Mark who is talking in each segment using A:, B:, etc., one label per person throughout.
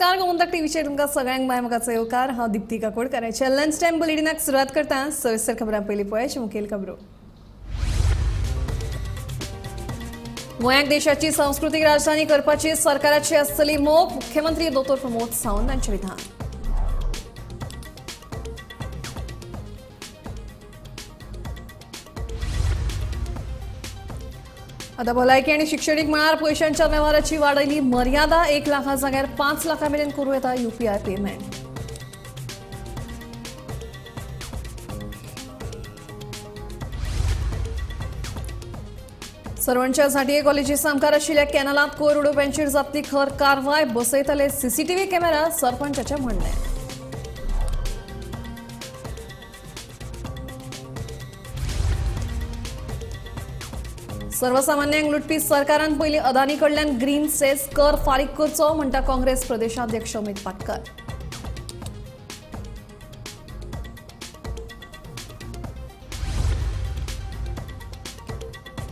A: नमस्कार गोमंतक टीव्हीचे तुमका सगळ्यांक मायमोगाचो येवकार। हांव दीप्ती काकोडकरांचे लंच टाइम बुलेटिनाक सुरवात करता। सविस्तर खबरां पयलीं पळोवया मुखेल खबरो। गोंयाक देशाची सांस्कृतिक राजधानी करपाची सरकाराची आसतली मोख। मुख्यमंत्री डॉ. प्रमोद सावंत हांचें विधान। आता भलायकी आणि शिक्षणीक मळार पयशांच्या वेव्हाराची वाडयली मर्यादा 1 लाखा जाग्यार 5 लाखां मेरेन करूं येता UPI पेमेंट। सरवणच्या झांटये कॉलेजी सामकार आशिल्ल्या कॅनलांत कोयर उडोवप्यांचेर जातली खर कारवाय। बसयतले CCTV कॅमेरा, सरपंचाचें म्हणणें। सर्वसामान्यांक लुटपी सरकारान पयलीं अदानी कडल्यान ग्रीन सेस कर फारीक करचो म्हणटा काँग्रेस प्रदेशाध्यक्ष अमित पाटकर।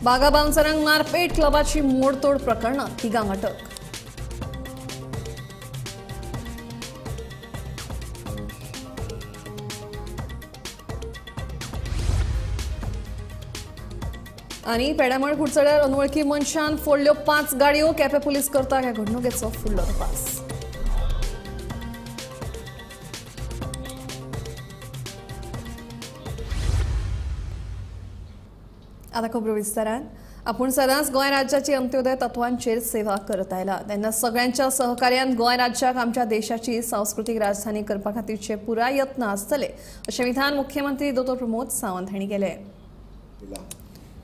A: बागा बाउन्सरांक मारपेट क्लबाची मोडतोड प्रकरणां, तिगांक अटक। आणि पेडामळ कुडचड्यार अनवळखी मनशान फोडल्यो 5 गाडयो। केपें पुलीस करता ह्या घडणुकेचो फुडलो तपास। आता खबरो विस्तारान। आपूण सदांच गोंय राज्याची अंत्योदय तत्वांचेर सेवा करत आयला। तेन्ना सगळ्यांच्या सहकार्यान गोंय राज्याक आमच्या देशाची सांस्कृतिक राजधानी करपा खातीरचे पुराय यत्न आसतले अशें विधान मुख्यमंत्री डॉ. प्रमोद सावंत हांणी केलें।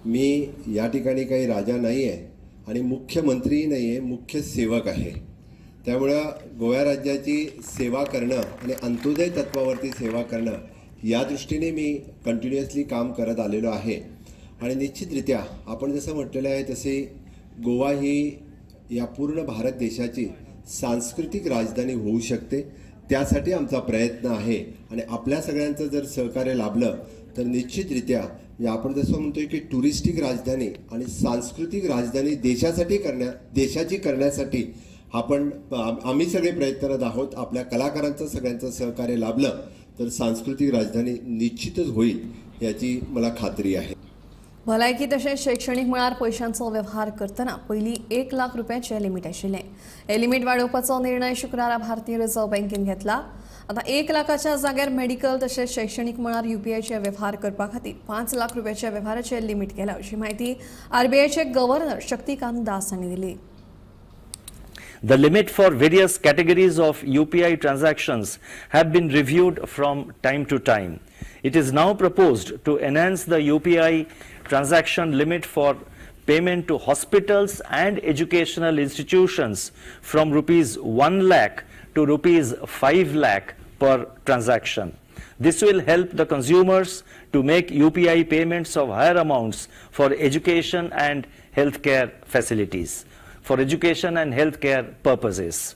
B: मी या ठिकाणी काही राजा नाही आहे आणि मुख्यमंत्री नाही आहे, मुख्य सेवक आहे। त्यामुळे गोवा राज्याची सेवा करणं आणि अंत्योदय तत्वावरती सेवा करणं या दृष्टीने मी कंटिन्युअसली काम करत आलेलो आहे। आणि निश्चितरित्या आपण जसं म्हटलेलं आहे तसे गोवा ही या पूर्ण भारत देशाची सांस्कृतिक राजधानी होऊ शकते, त्यासाठी आमचा प्रयत्न आहे। आणि आपल्या सगळ्यांचं जर सहकार्य लाभलं तर निश्चितरित्या आपण जसं म्हणतोय की टुरिस्टिक राजधानी आणि सांस्कृतिक राजधानी देशाची करण्यासाठी आम्ही सगळे प्रयत्नरत आहोत। आपल्या कलाकारांचं सगळ्यांचं सहकार्य लाभलं तर सांस्कृतिक राजधानी निश्चितच होईल याची मला खात्री आहे।
A: भलायकी तशेंच शैक्षणीक मळार पयशांचो वेव्हार करतना पयलीं 1 लाख रुपयांचें लिमीट आशिल्लें। हे लिमीट वाडोवपाचो निर्णय शुक्रारा भारतीय रिझर्व्ह बँकेन घेतला। आता 1 लाखाच्या जाग्यार मेडिकल तशेंच शैक्षणीक मळार UPIचे वेव्हार करपा खातीर 5 लाख रुपयांच्या वेव्हाराचें लिमीट केला अशी माहिती RBIचे गव्हर्नर शक्तिकांत दास हांणी दिली।
C: The limit for various categories of UPI transactions have been reviewed from time to time. It is now proposed to enhance the UPI transaction limit for payment to hospitals and educational institutions from rupees 1 lakh to rupees 5 lakh per transaction. This will help the consumers to make UPI payments of higher amounts for education and healthcare facilities, for education and healthcare purposes.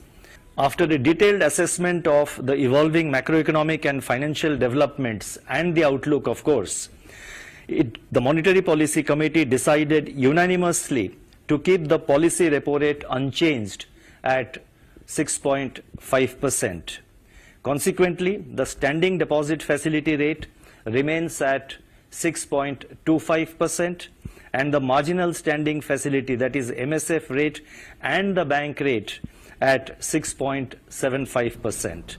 C: After a detailed assessment of the evolving macroeconomic and financial developments and the outlook, of course, the Monetary Policy Committee decided unanimously to keep the policy repo rate unchanged at 6.5%. Consequently, the standing deposit facility rate remains at 6.25%. and the marginal standing facility, that is MSF rate, and the bank rate at 6.75%.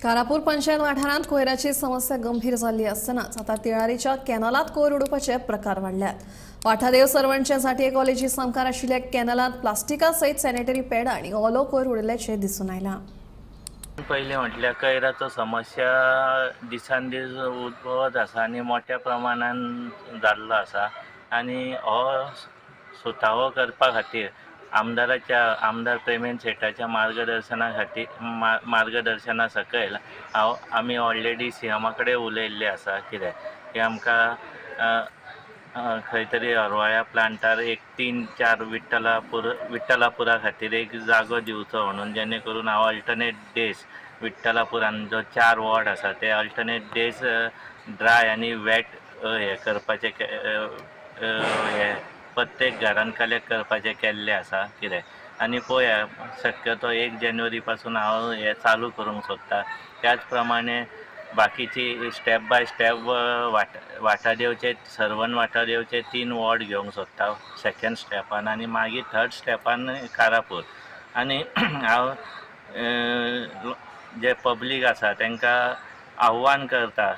A: Karapur panchayat वाठारांत कोयराची समस्या गंभीर जाल्ली आसतनाच आता तिळारीच्या कॅनलांत कोयर उडोवपाचे प्रकार वाडल्यात। वाठादेव सरवणच्या झांटये कॉलेजी सामकार आशिल्ल्या कॅनलांत प्लास्टिका सयत सॅनिटरी पॅड आणि ओलो कोयर उडयल्ल्याचे दिसून आयलां।
D: पहिले म्हटल्यार कोयराचो समस्या दिसान दीस उद्भवत आसा आनी मोठ्या प्रमाणात जाल्लो आसा। आणि हो सुटावो करपा खातीर आमदार प्रेमेंत शेटाच्या मार्गदर्शना सकयल आमी ऑलरेडी सीएमा कडेन उलयल्ले आसा। कित्याक की आमकां खंय तरी हरवळ्या प्लांटार एक 3-4 विठ्ठलापुरा खातीर एक जागो दिवचो म्हणून, जेणे करून हांव अल्टरनेट डेज विठ्ठलापुरान जो 4 वॉर्ड आसा ते अल्टरनेट डेज ड्राय आनी वेट हे करपाचे हे प्रत्येक घरान कलेक्ट करपाचे केल्ले आसा। कितें आनी पळोवया शक्यतो 1 जानेवारीपासून हांव हें चालू करूंक सोदता. त्याच प्रमाणे बाकीची स्टेप बाय स्टेप वाठार सर्वन वाठार येवचे 3 वॉर्ड घेवंक सोदता सेकंड स्टेपान आनी मागीर थर्ड स्टेपान कारापूर. आनी हांव जे पब्लीक आसा तांकां आव्हान करता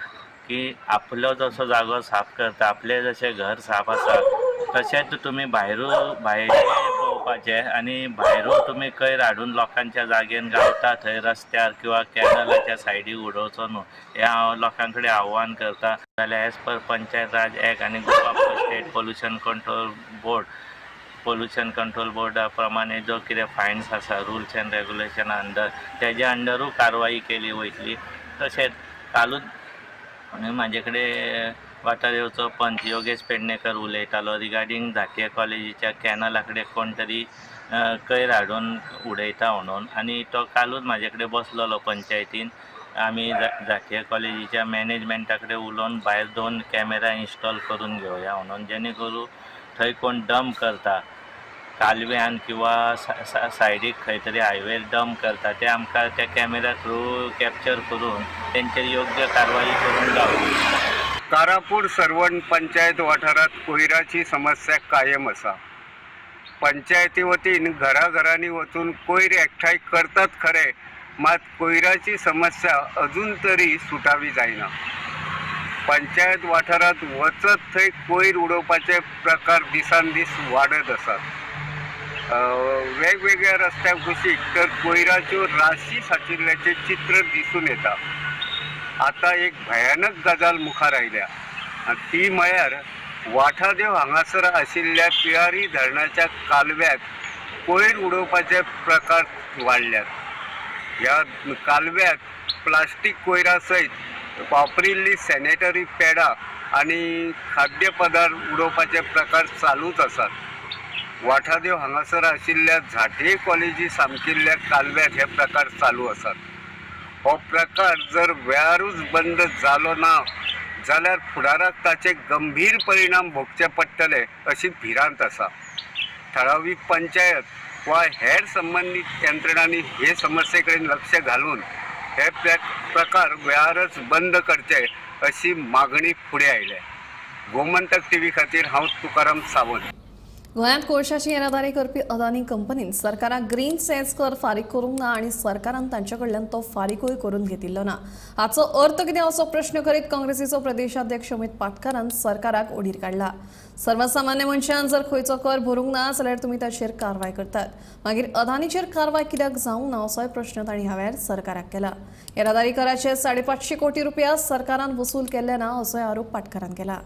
D: की आपलो जसो जागो साफ करता, आपले जशें घर साफ आसा तशेंच तुमी भायर पळोवपाचें आनी भायरूय तुमी कोयर हाडून लोकांच्या जागेन गावता थंय रस्त्यार किंवा कॅनलाच्या सायडीक उडोवचो न्हू. हें हांव लोकां कडेन आव्हान करता. जाल्यार एज पर पंचायत राज एक्ट आनी गोवा स्टेट पोल्युशन कंट्रोल बोर्डा प्रमाणे जो कितें फायन्स आसा रुल्स एंड रेगुलेशना अंडर तेज्या अंडरूय कारवाई केली वयतली. तशेंच कालूच म्हाजे कडेन वाठार येवचो पंच योगेश पेडणेकर उलयतालो रिगार्डींग झांटये कॉलेजीच्या कॅनला कडेन कोण तरी कोयर हाडून उडयता म्हणून. आनी तो कालूच म्हाजे कडेन बसलोलो पंचायतीन. आमी झांटये कॉलेजीच्या मॅनेजमेंटा कडेन उलोवन भायर 2 कॅमेरा इन्स्टॉल करून घेवया म्हणून, जेणे करून थंय कोण डंप करता कालव्यान किंवा सायडीक खंय तरी हायवेर डंप करता ते आमकां त्या कॅमेरा थ्रू कॅप्चर करून तेंचेर योग्य कारवाई करून गावची.
E: कारापूर सर्वण पंचायत वाठारात कोयराची समस्या कायम आसा. पंचायती वतीन घराघरांनी वचून कोयर एकठांय करतात खरे, मात कोयराची समस्या अजून तरी सुटावी जायना. पंचायत वाठारात वचत थंय कोयर उडोवपाचे प्रकार दिसान दीस वाडत आसात. वेगवेगळ्या रस्त्या कुशीक तर कोयराच्यो राशी साचिल्ल्याचे चित्र दिसून येता. आता एक भयानक गजाल मुखार आयल्या, ती म्हळ्यार वाठादेव हांगासर आशिल्ल्या पिळारी धरणाच्या कालव्यात कोयर उडोवपाचे प्रकार वाडल्यात. ह्या कालव्यात प्लास्टीक कोयरा सयत वापरिल्ली सॅनिटरी पॅडां आनी खाद्य पदार्थ उडोवपाचे प्रकार चालूच आसात. वाठादेव हांगासर आशिल्ल्या झांटये कॉलेजी सामकिल्ल्या कालव्यात हे प्रकार चालू आसात. हो प्रकार जर वेळारूच बंद जालो ना जाल्यार फुडाराक ताचे गंभीर परिणाम भोगचे पडटले अशी भिरांत आसा. थळावी पंचायत वा हेर संबंदीत यंत्रणांनी हे समस्ये कडेन लक्ष घालून हे प्रकार वेळारच बंद करचे अशी मागणी फुडें आयल्या. गोमंतक टीव्ही खातीर हांव तुकाराम सावंत.
A: गोंयांत कोळशाची येरादारी करपी अदानी कंपनीन सरकाराक ग्रीन सेस कर फारीक करूंक ना आनी सरकारान तांचे कडल्यान तो फारीकूय करून घेतिल्लो ना. हाचो अर्थ कितें असो प्रश्न करीत काँग्रेसीचो प्रदेशाध्यक्ष अमित पाटकारान सरकाराक ओडीर काडला. सर्वसामान्य मनशान जर खंयचो कर भरूंक ना जाल्यार तुमी ताचेर कारवाय करतात, मागीर अदानीचेर कारवाय कित्याक जावंक ना असोय प्रश्न तांणी ह्या वेळार सरकाराक केला. येरादारी कराचे 550 कोटी रुपया सरकारान वसूल केल्ले ना असोय आरोप पाटकारान केला.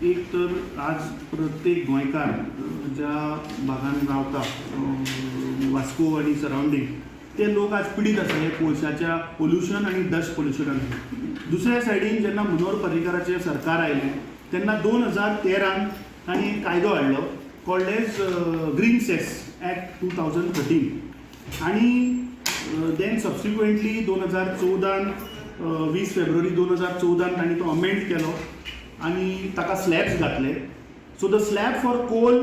F: एक तर आज प्रत्येक गोंयकार ज्या भागान रावता वास्को आनी सरावंडींग ते लोक आज पिडीत आसा हे कोळशाच्या पोल्युशन आनी डस्ट पोल्युशनान. दुसऱ्या सायडीन जेन्ना मनोहर पर्रीकाराचें सरकार आयलें तेन्ना 2013 तांणी एक कायदो हाडलो called as green cess act 2013 आनी देन सबसिक्वेंटली 2014 20 फेब्रुवारी 2014 तांणी तो अमेंड केलो आनी ताका स्लॅब्स घातले. So the slab for coal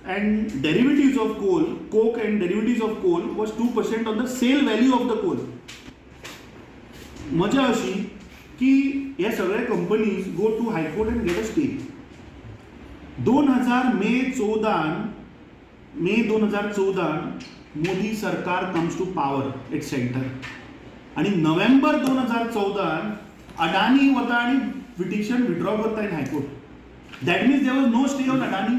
F: and derivatives of coal, coke and derivatives of coal was 2% of the sale value of the coal. मजा अशी की हे सगळे companies go to high court and get a stay. May 2014 Modi सरकार comes to power at centre आनी November 2014 Adani वता आनी petition withdraw करता in high court. That means there was no stay on Adani.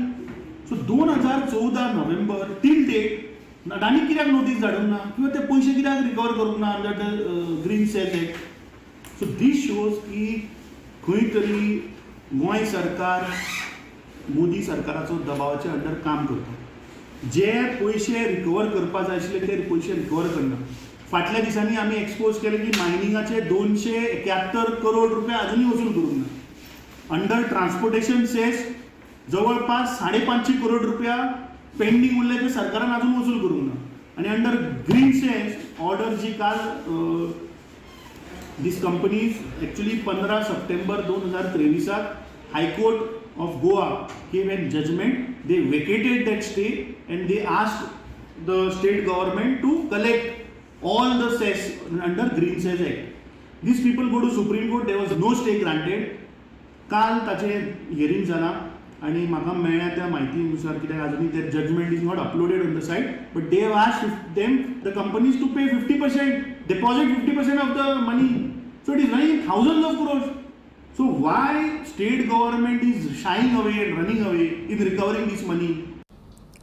F: So 2014 November till date अडानी कित्याक नोटीस धाडूंक ना किंवा ते पयशे कित्याक रिकवर करूंक ना under the green cess act. So this shows की खंय तरी गोंय सरकार मोदी सरकाराचो दबावाच्या अंडर काम करता. जे पयशे रिकवर करपा जाय आशिल्ले ते पयशे रिकवर करना. फाटल्या दिसांनी आमी एक्सपोज केले की मायनिंगाचे 271 करोड रुपया अजूनही वसूल करूंक ना. अंडर ट्रान्सपोर्टेशन सेस जवळपास 550 करोड रुपया पेंडींग उरले ते सरकारान अजून वसूल करूंक ना. आणि अंडर ग्रीन सेस ऑर्डर जी काल this companies actually 15 September 2023 high court of Goa gave a judgment. They vacated that stay and they asked the state government to collect all the cess under Green Cess Act. These people go to Supreme Court, there was no stay granted. काल ताचे hearing जालां आनी म्हाका मेळ्ळ्या त्या म्हायतीनुसार कित्याक आजुनी ते judgment is not uploaded on the site, but they have asked them the companies to pay 50%, deposit 50% of the money. So it is running in thousands of crores. So why state government is shying away and running away in recovering this money?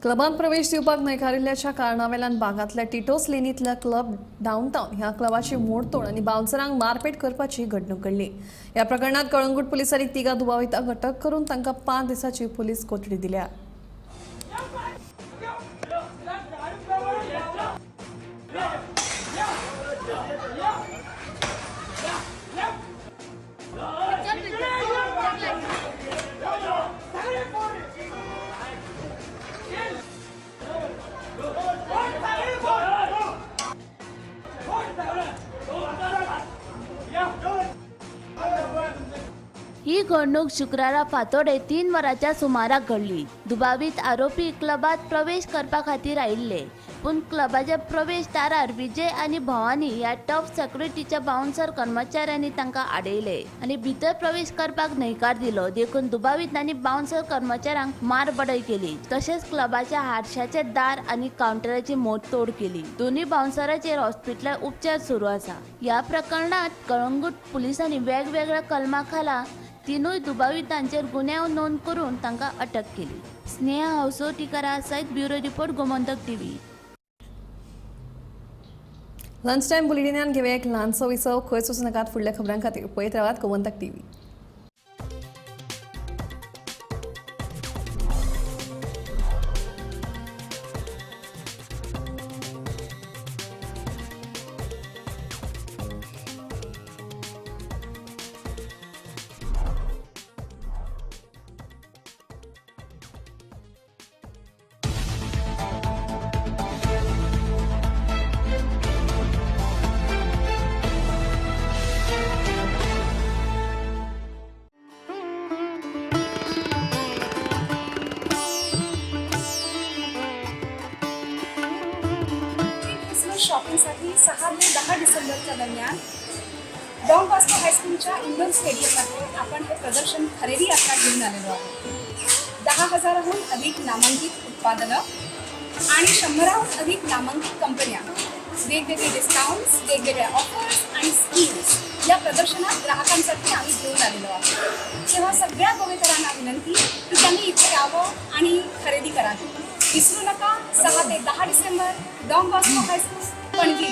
A: क्लबांत प्रवेश दिवपाक न्हयकारिल्ल्याच्या कारणावेल्यान भागांतल्या Tito's लेनींतल्या club downtown ह्या क्लबाची मोडतोड आनी बाउन्सरांक मारपेट करपाची घडणूक घडली. ह्या प्रकरणात कळंगूट पुलिसांनी तिगा दुबावितांक अटक करून तांकां 5 दिसांची पुलीस कोठडी दिल्या.
G: ही घडणूक शुक्रारा फांतोडे 3 वरांच्या सुमाराक घडली. दुबावीत आरोपी क्लबात प्रवेश करपा खातीर आयिल्ले, पूण क्लबाच्या प्रवेश दारार विजय आनी भवानी ह्या टफ सेक्युरिटीच्या बाउन्सर कर्मचाऱ्यांनी तांकां आडयले आनी भितर प्रवेश करपाक न्हयकार दिलो. देखून दुबावीत आनी बाउन्सर कर्मचाऱ्यांक मारबडय केली. तशेंच क्लबाच्या हारशाचे दार आनी काउंटराची मोडतोड केली. दोन्ही बाउन्सरांचेर हॉस्पिटलांत उपचार सुरू आसा. ह्या प्रकरणात कळंगूट पुलिसांनी वेगवेगळ्या कलमा खाला 3 दुबावितांचेर गुन्यांव नोंद करून तांकां अटक केली. स्नेहा हौसोटीकारा सयत bureau report Gomantak TV.
A: Lunch time बुलेटिनान घेवया एक ल्हानसो विसव. खंयच वचूं नाकात. फुडल्या खबरां खातीर पळयत रावात गोमंतक टीव्ही.
H: शॉपिंगसाठी 6 ते 10 डिसेंबरच्या दरम्यान डॉन बॉस्को हायस्कूलच्या इंडोर स्टेडियममध्ये आपण हे प्रदर्शन खरेदी यात्रा घेऊन आलेलो आहोत. 10,000हून अधिक नामांकित उत्पादनं आणि 100हून अधिक नामांकित कंपन्या, वेगवेगळे डिस्काउंट्स, वेगवेगळ्या ऑफर्स आणि स्कीम्स या प्रदर्शनात ग्राहकांसाठी आम्ही घेऊन आलेलो आहोत. तेव्हा सगळ्या गोवेकरांना विनंती की त्यांनी इथे यावं आणि खरेदी करावी. विसरू नका. 6 ते 10 December Don Bosco high school Panaji.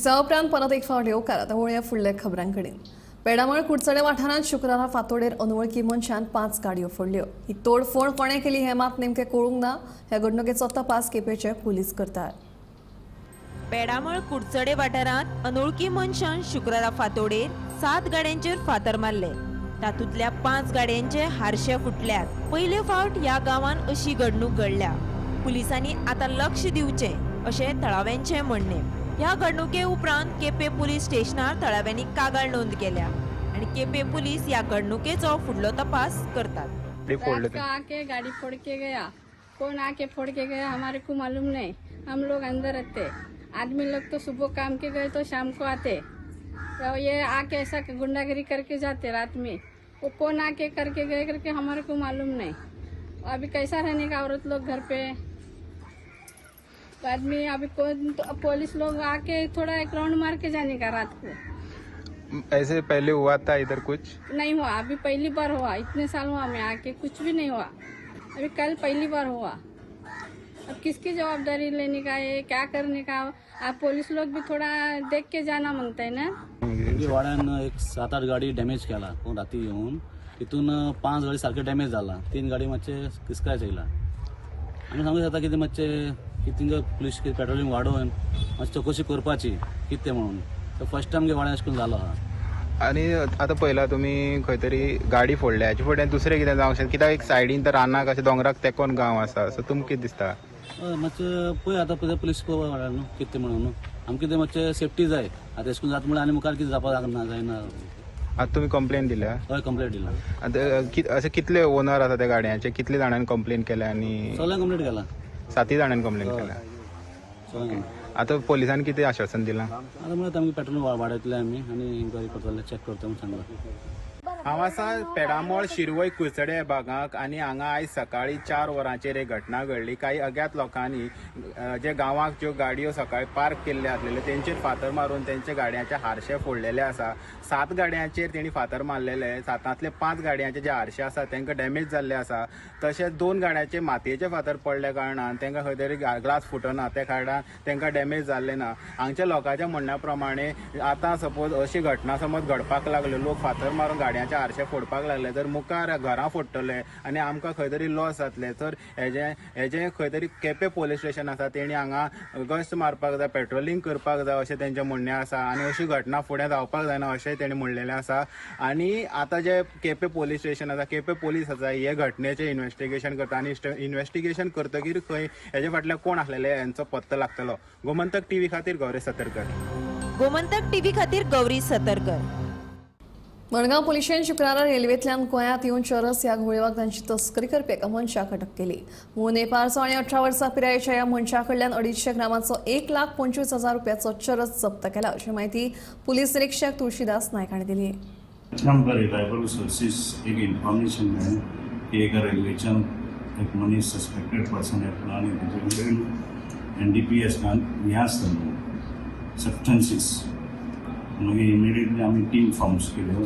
A: विसावा उपरांत परत एक फावट येवकार आतां वळया फुडल्या खबरांकडेन. पेडामळ कुडचडे वाठारांत शुक्रारा फांतोडेर अनवळखी मनशान 5 गाडयो फोडल्यो. ही तोडफोड कोणे केली हें मात नेमकें कळूंक ना. ह्या घडणुकेचो तपास केपेंचे पुलीस करतात.
I: पेडामळ कुडचडे वाठारांत अनवळखी मनशान शुक्रारा फांतोडेर 7 गाड्यांचेर फातर मारले. तातूंतल्या 5 गाड्यांचे हारशे फुटल्यात. पयले फावट ह्या गांवांत अशी घडणूक घडल्या. पुलिसांनी आतां लक्ष दिवचें अशें थळाव्यांचें म्हणणें. ह्या घडणुके उपरांत केपे पुलीस स्टेशनार थळाव्यांनी कागाळ नोंद केल्या आणि केपे पुलीस ह्या घडणुकेचो फुडलो तपास करतात.
J: आके गाड़ी फोड़ के गया, कौन आके फोड़ के गया हमारे को मालूम नहीं. हम लोग अंदर रहते, आदमी लोग तो सुबह काम के गए तो शाम को आते. तो ये आके ऐसा गुंडागिरी करके जाते रात में. वो कौन आके करके गए करके हमारे को मालूम नहीं. अभी कैसा रहने का औरत लोग घर पे. बाद में अभी तो पुलिस लोग आके थोड़ा एक राउंड मार के जाने का रात को.
K: ऐसे पहले हुआ था इधर कुछ
J: नहीं हुआ, अभी पहली बार हुआ. इतने साल हुआ मैं आके, कुछ भी नहीं हुआ. अभी कल पहली बार हुआ. अब किसकी जवाबदारी लेने का है, क्या करने का. आप पुलिस लोग भी थोड़ा देख के जाना मांगता है ना.
L: वाड्यान एक 7-8 गाडी डॅमेज केला कोण राती येऊन. तितून 5 गाडी सारखे डॅमेज जाला. 3 गाडी मातशे किसकायच येयला. आमी सांगूंक शकता कितें मातशे की तिंगा पुलीस पेट्रोलिंग वाडोवन मातशी चवकशी करपाची कितें म्हणून. तो फर्स्ट टाइम वाड्यान अशें करून जालो आहा.
K: आणि आता पहिला तुम्ही खंय तरी गाडी फोडल्या हाचे फुडें दुसरें कितें जावंक शकता कित्याक एक सायडीन तर रानाक अशें दोंगराक तेकोन गांव आसा. सो तुमकां कितें दिसता.
L: मातशें पळय आतां पळय पुलीस वाड्यान न्हू कितें म्हणून आमकां कितें मातशें सेफ्टी जाय. आतां अशें करून जाता म्हणल्यार आनी मुखार कितें जावपाक जायना.
K: आतां तुमी कंप्लेन दिल्या.
L: हय कंप्लेंट दिला.
K: आतां अशें कितले ओनर आसा त्या गाडयांचे कितले जाणांनी कंप्लेन केल्या आनी
L: सगळ्यांक कंप्लेंट केला.
K: 7 जाणांनी कंप्लेन केल्या. आता पोलिसांनी कितें आश्वासन दिलां.
L: आतां म्हणल्यार आमगे पेट्रोल वाडयतले आमी आनी इन्क्वायरी करतले चॅक करता म्हणून सांगला.
K: हांव आसा पेडामळ शिरवय कुसडे भागांक आनी हांगा आयज सकाळी 4 वरांचेर एक घटना घडली. काही अज्ञात लोकांनी जे गांवांत ज्यो गाडयो सकाळी पार्क केल्ले आसलेले तेंचेर फातर मारून तेंचे गाडयांचे हारशे फोडलेले आसा. 7 गाडयांचेर तेणी फातर मारलेले. 7तले 5 गाडयांचे जे हारशे आसा तांकां डॅमेज जाल्ले आसा. तशेंच 2 गाडयांचे मातयेचे फातर पडले कारणान तांकां खंय तरी ग्लास फुटना त्या कारणान तांकां डॅमेज जाल्ले ना. हांगच्या लोकांच्या म्हणण्या प्रमाणे आतां सपोज अशी घटना समज घडपाक लागल्यो लोक फातर मारून गाडयांचे हारशे फोडपाक लागले तर मुखार घरां फोडटले आनी आमकां खंय तरी लॉस जातले. तर हेजें खंय तरी केपें पुलीस स्टेशन आसा तेणी हांगा गस्त मारपाक जाय, पेट्रोलिंग करपाक जाय अशें तेंचें म्हणणें आसा. आनी अशी घटना फुडें जावपाक जायना अशें तेणी म्हणलेलें आसा. आनी आतां जे केपें पुलीस स्टेशन आसा केपें पुलीस आसा हे घटनेचें इन्व्हेस्टिगेशन करता आनी इन्व्हेस्टिगेशन करतकीर खंय हेजे फाटल्यान कोण आसलेले हांचो पत्तो लागतलो. गोमंतक टीव्ही खातीर गौरी सतरकर.
I: गोमंतक टीव्ही खातीर गौरी सतरकर.
A: मडगांव पुलिशेन शुक्रारा रेल्वेंतल्यान गोंयांत येवन चरस ह्या घोळीवाक तांची तस्करी करपी एका मनशाक अटक केली. मूळ नेपाळचो आनी 18 वर्सां पिरायेच्या ह्या मनशा कडल्यान 250 ग्रामांचो 1,25,000 रुपयाचो चरस जप्त केला अशी माहिती पुलीस निरीक्षक तुळशीदास नायक हांणी दिली.
M: ट्रायबल सोर्सीस एक इन्फॉर्मेशन मेळ्ळें की एका रेल्वेच्यान एक मनीस सस्पेक्टेड पर्सन येतलो आनी तेजे कडेन NDPSंतल्यान हें आसतलें सबस्टन्सीस. मागीर इमिडिएटली आमी टीम फॉर्म्स केल्यो.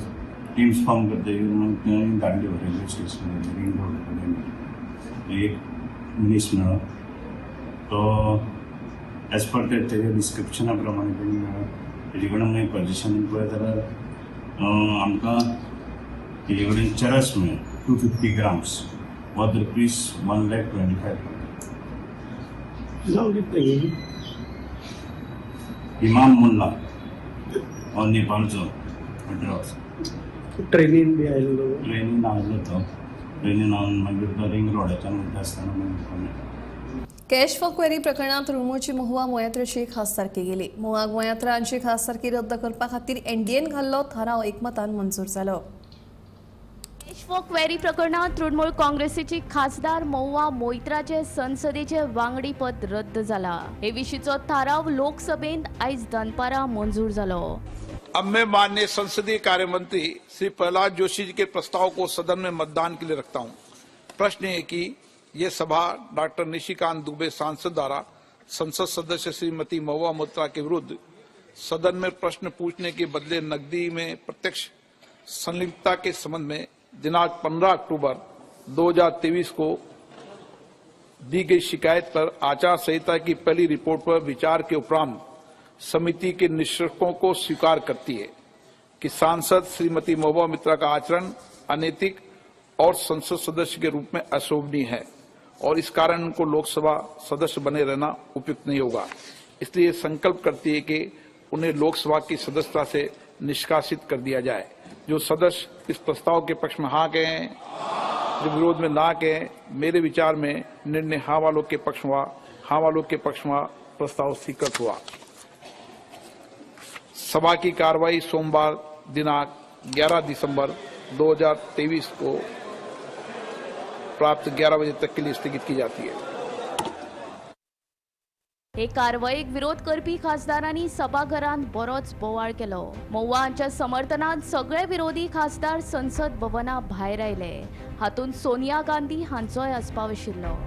M: टीम्स फॉर्म करतकीर मागीर धाडल्यो रेल्वे स्टेशनार रिंग रोड कडेन एक मनीस मेळ्ळो. तो एज पर तेजे डिस्क्रिप्शना प्रमाणे तेणी मेळ्ळो. तेजे कडेन मागीर पोजिशनींग पळयत जाल्यार आमकां तेजे कडेन चरस मेळ्ळें 250 ग्राम्स वर्थ ₹1,25,000. इमाम मुल्ला और नेपाळचो 18 वर्सां.
N: ट्रेनीन आयलो तो.
M: ट्रेनीन हांव मागीर तो रिंग रोडाच्यान वयता आसतना मागीर
A: कॅश फॉर क्वेरी प्रकरणात तृणमूलची महुआ मोयात्राची खासदारकी गेली. महुआ मोयात्रांची खासदारकी रद्द करपा खातीर एनडीएन घाल्लो थाराव एकमतान मंजूर जालो.
G: कॅश फॉर क्वेरी प्रकरणात तृणमूल काँग्रेसीची खासदार महुआ मोइत्राचे संसदेचे वांगडी पद रद्द जाला. हे विशींचो थाराव लोकसभेत आयज दनपारा मंजूर जालो.
O: अब मैं माननीय संसदीय कार्य मंत्री श्री प्रहलाद जोशी जी के प्रस्ताव को सदन में मतदान के लिए रखता हूं. प्रश्न है कि ये सभा डॉक्टर निशिकांत दुबे सांसद द्वारा संसद सदस्य श्रीमती महुआ मोइत्रा के विरुद्ध सदन में प्रश्न पूछने के बदले नकदी में प्रत्यक्ष संलिप्तता के संबंध में दिनांक 15 अक्टूबर 2023 को दी गई शिकायत पर आचार संहिता की पहली रिपोर्ट पर विचार के उपरांत समिति के निष्कर्षों को स्वीकार करती है कि सांसद श्रीमती महुआ मित्रा का आचरण अनैतिक और संसद सदस्य के रूप में अशोभनीय है और इस कारण उनको लोकसभा सदस्य बने रहना उपयुक्त नहीं होगा। इसलिए संकल्प करती है कि उन्हें लोकसभा की सदस्यता से निष्कासित कर दिया जाए। जो सदस्य इस प्रस्ताव के पक्ष में हाँ कहें, जो विरोध में ना कहें, मेरे विचार में निर्णय हाँ वालों के पक्ष हुआ, हाँ वालों के पक्ष में प्रस्ताव स्वीकृत हुआ। सभा की कार्रवाई सोमवार दिनांक 11 दिसंबर 2023 को प्राप्त 11 बजे तक के लिए स्थगित की जाती है।
G: हे कारवाईक विरोध करपी खासदारांनी सभाघरांत बरोच बोवाळ केलो। महुआ हांच्या समर्थनांत सगळे विरोधी खासदार संसद भवना भायर आयले। हातूंत सोनिया गांधी हांचोय आस्पाव आशिल्लो।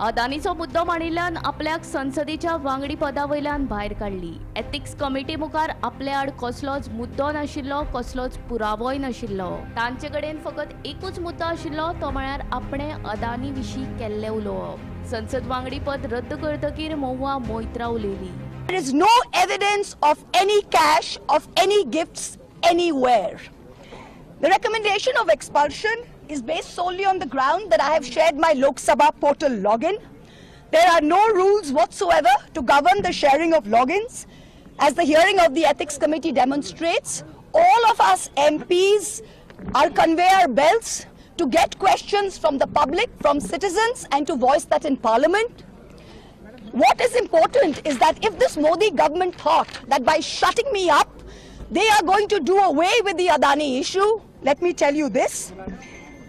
G: अदानीचो मुद्दो मांडिल्ल्यान आपल्याक संसदेच्या वांगडी पदावयल्यान भायर काडली। एथिक्स कमिटी मुखार आपले आड कसलोच मुद्दो नाशिल्लो, कसलोच पुरावोय नाशिल्लो। तांचे कडेन फकत एकूच मुद्दो आशिल्लो, तो म्हळ्यार आपणे अदानी विशीं केल्लें उलोवप। संसद वांगडी पद रद्द करतकीर महुआ मोइत्रा उलयली।
N: There is no evidence of any cash, of any gifts anywhere. The recommendation of expulsion is based solely on the ground that I have shared my Lok Sabha portal login. There are no rules whatsoever to govern the sharing of logins. As the hearing of the Ethics Committee demonstrates, all of us MPs are conveyor belts to get questions from the public, from citizens, and to voice that in Parliament. What is important is that if this Modi government thought that by shutting me up, they are going to do away with the Adani issue, let me tell you this,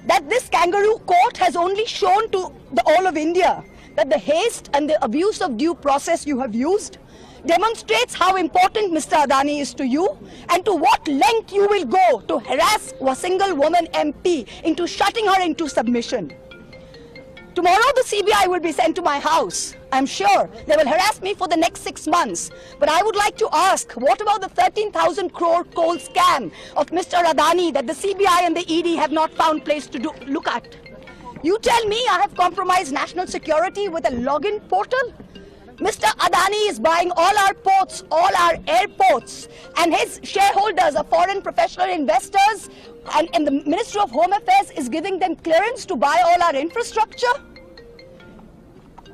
N: that this kangaroo court has only shown to the all of India that the haste and the abuse of due process you have used demonstrates how important Mr. Adani is to you and to what length you will go to harass a single woman MP into shutting her into submission. Tomorrow the CBI will be sent to my house. I'm sure they will harass me for the next 6 months. But I would like to ask, what about the 13,000 crore coal scam of Mr. Adani that the CBI and the ED have not found place to look at? You tell me I have compromised national security with a login portal? Mr. Adani is buying all our ports, all our airports, and his shareholders are foreign professional investors, and the Ministry of Home Affairs is giving them clearance to buy all our infrastructure.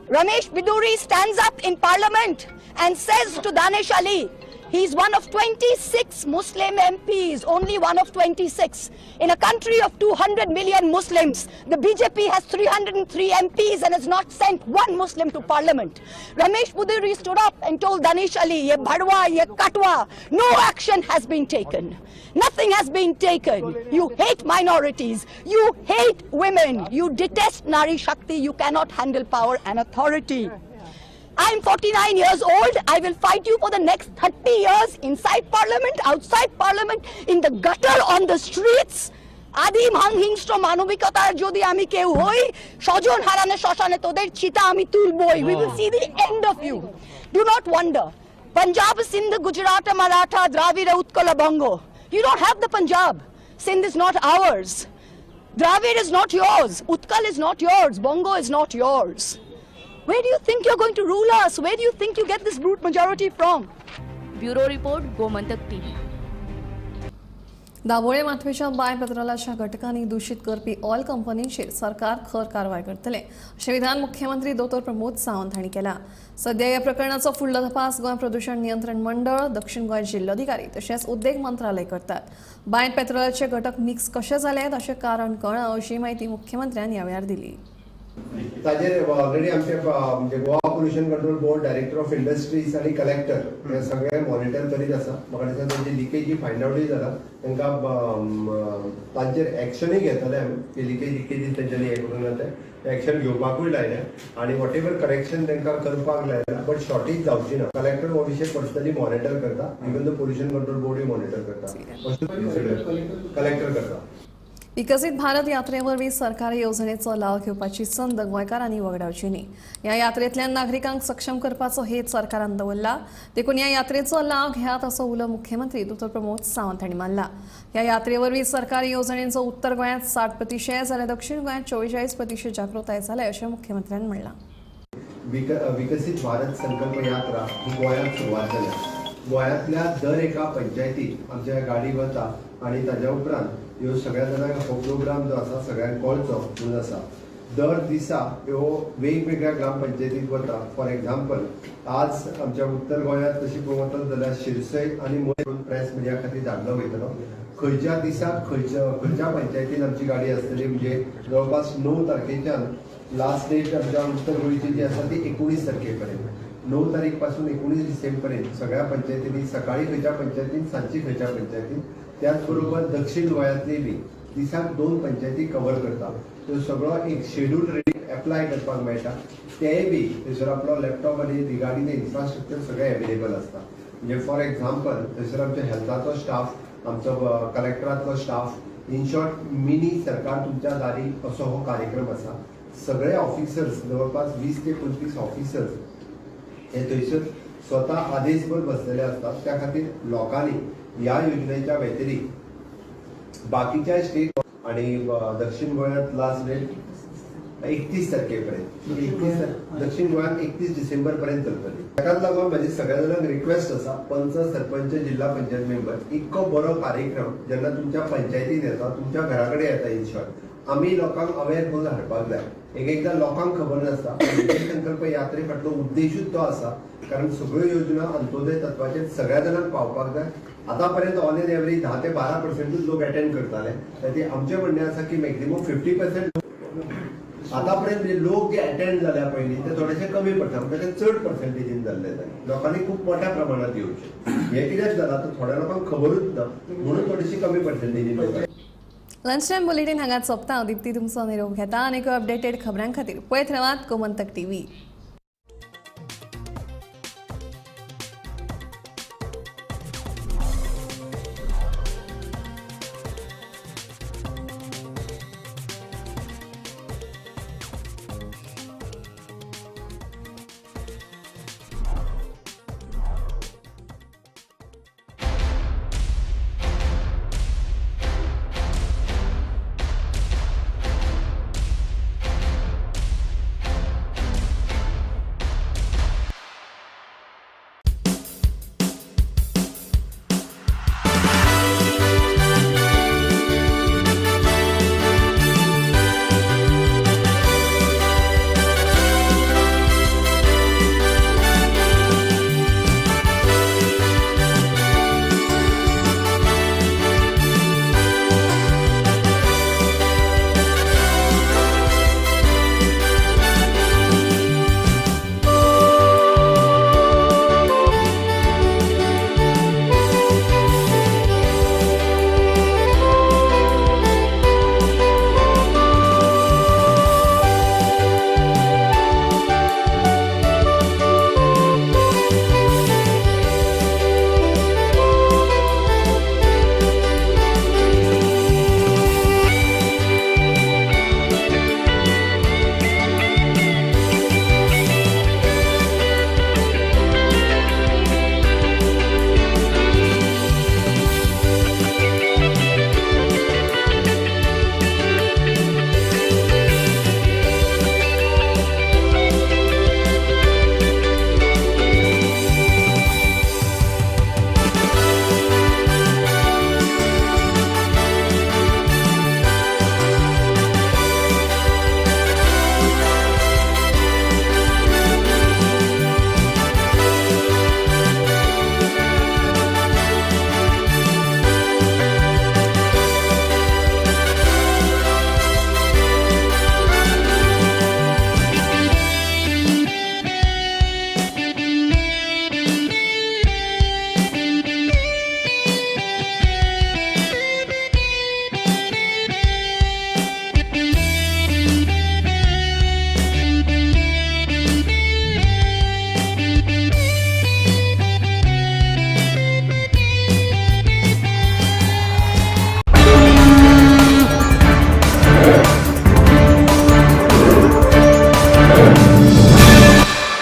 N: Ramesh Biduri stands up in Parliament and says to Danish Ali, he's one of 26 Muslim MPs, only one of 26. In a country of 200 million Muslims, the BJP has 303 MPs and has not sent one Muslim to Parliament. Ramesh Biduri stood up and told Danish Ali, ye bhadwa, ye katwa, no action has been taken. Nothing has been taken. You hate minorities. You hate women. You detest Nari Shakti. You cannot handle power and authority. I'm 49 years old. I will fight you for the next 30 years inside Parliament, outside Parliament, in the gutter, on the streets. Adim hanghingstra manobikatar jodi ami keu hoi, shojon harane shoshane toder chita ami tulboi. We will see the end of you. Do not wonder. Punjab, Sindh, Gujarat, Maratha, Dravida, Utkala, Bongo. You don't have the Punjab. Sindh is not ours. Dravid is not yours. Utkal is not yours. Bongo is not yours. Where do you think you're going to rule us? Where do you think you get this brute majority from?
G: Bureau Report, Gomantak TV.
A: Dabolim माथवेच्या बाय पेट्रोलाच्या घटकांनी दूषित करपी oil कंपनींचेर सरकार खर कारवाय करतले अशें विधान मुख्यमंत्री दोतोर प्रमोद सावंत हांणी केला। सध्या ह्या प्रकरणाचो फुडलो तपास गोंय प्रदूषण नियंत्रण मंडळ, दक्षिण गोंय जिल्लोधिकारी तशेंच उद्देग मंत्रालय करतात। बाय पेट्रोलाचे घटक मिक्स कशे जालेत अशें कारण कळना अशी माहिती मुख्यमंत्र्यांनी ह्या वेळार दिली।
B: ताजेर ऑलरेडी आमचे म्हणजे Goa pollution control board, director of industries आणि कलेक्टर हे सगळे मॉनिटर करीत आसा। म्हाका दिसता तांची लिकेजी फायंड आवटूय जाला, तांकां तांचेर एक्शनूय घेतले आमी की लिकेजीस तेंच्यांनी हे करून ते एक्शन घेवपाकूय लायल्या आणि वॉट एवर करेक्शन तांकां करपाक लायला, बट शॉर्टेज जावची ना। कलेक्टर हो विशय पर्सनली मॉनिटर करता, इवन द पोल्युशन कंट्रोल बोर्डूय मॉनिटर करता, कलेक्टर करता।
A: विकसित भारत यात्रेवरवीं सरकारी येवजणेचो लाव घेवपाची संद गोंयकारांनी वगडावची न्ही। ह्या यात्रेंतल्यान नागरिकांक सक्षम करपाचो हेत सरकारान दवरला, देखून ह्या यात्रेचो लाव घेयात असो उलो मुख्यमंत्री दोतोर प्रमोद सावंत हांणी मारला। ह्या यात्रेवरवीं सरकारी येवजणेचो उत्तर गोंयांत 60% जाल्यार दक्षिण गोंयांत 44% जागृताय जाल्या अशें मुख्यमंत्र्यांनी म्हणलां।
B: विकसित भारत संकल्प यात्रा ही गोंयांत सुरवात जाल्या गोंयांतल्या दर एका पंचायतीक आमच्या गाडी वता आनी ताज्या उपरांत ह्यो सगळ्या जाणांक हो प्रोग्राम जो आसा सगळ्यांक कळचो म्हणून आसा. दर दिसा ह्यो वेगवेगळ्या ग्रामपंचायतीक वता. फॉर एग्जाम्पल आज आमच्या उत्तर गोंयांत तशी पळोवंक जाल्यार शिरसय आनी मोय प्रेस मिडिया खातीर धाडलो वयतलो. खंयच्या दिसाक खंयच्या पंचायतीन आमची गाडी आसतली म्हणजे जवळपास 9 तारखेच्यान लास्ट डेट आमच्या उत्तर गोंयची जी आसा ती 19 तारखेपर्यंत. 9 तारीख पासून 19 डिसेंबरपर्यंत सगळ्या पंचायतींनी सकाळी खंयच्या पंचायतीन सांजची खंयच्या पंचायतीन त्याच बरोबर दक्षिण गोंयांतली बी दिसाक 2 पंचायती कवर करता. तो सगळो एक शेड्यूल रेडी एप्लाय करपाक मेळटा. तेय बी थंयसर आपलो लॅपटॉप आनी रिगार्डींग इन्फ्रास्ट्रक्चर सगळें एवेलेबल आसता. म्हणजे फॉर एग्जाम्पल थंयसर आमच्या हेल्थाचो स्टाफ आमचो कलेक्टरांतलो स्टाफ इन शॉर्ट मिनी सरकार तुमच्या दारी असो हो कार्यक्रम आसा. सगळे ऑफिसर्स जवळपास 20 ते 25 ऑफिसर्स हे थंयसर स्वता आदेशभर बसलेले असतात. त्या खातीर लोकांनी ह्या योजनेच्या व्यतिरिक्त बाकीच्या स्टेट आणि दक्षिण गोंयांत लास्ट डेट 31 तारखेपर्यंत दक्षिण गोंयांत 31 डिसेंबर पर्यंत चलतली. ताकाच लागून म्हाजी सगळ्या जाणांक रिक्वेस्ट आसा पंच सरपंच जिल्हा पंचायत मेंबर इतको बरो कार्यक्रम जेन्ना तुमच्या पंचायतीन येता तुमच्या घरा कडेन येता इन शॉर्ट आमी लोकांक अवेअर करून हाडपाक जाय. एकदां लोकांक खबर नासता विजय संकल्प यात्रे फाटलो उद्देशूच तो आसा कारण सगळ्यो योजना अंत्योदय तत्वाचेर सगळ्या जाणांक पावपाक जाय. आतां पर्यंत ऑन एन एवरेज 10 ते 12% लोक अटेंड करताले. ताचे आमचें म्हणणें आसा की मॅक्झिमम 50% आतां पर्यंत लोक जे अटेंड जाल्या पयलीं ते थोडेशे कमी पडटा म्हणजे चड पर्सेंटेजीन जाल्ले जाय. लोकांनी खूब मोठ्या प्रमाणात येवचें. हें कित्याक जालां तर थोड्या लोकांक खबरूच ना म्हणून थोडीशी कमी पर्सेंटेजीन येता.
A: लंच टायम बुलेटिन हांगाच सोंपता. दिप्ती तुमचो निरोप घेता आनी अपडेटेड खबरां खातीर पळयत रावात गोमंतक TV.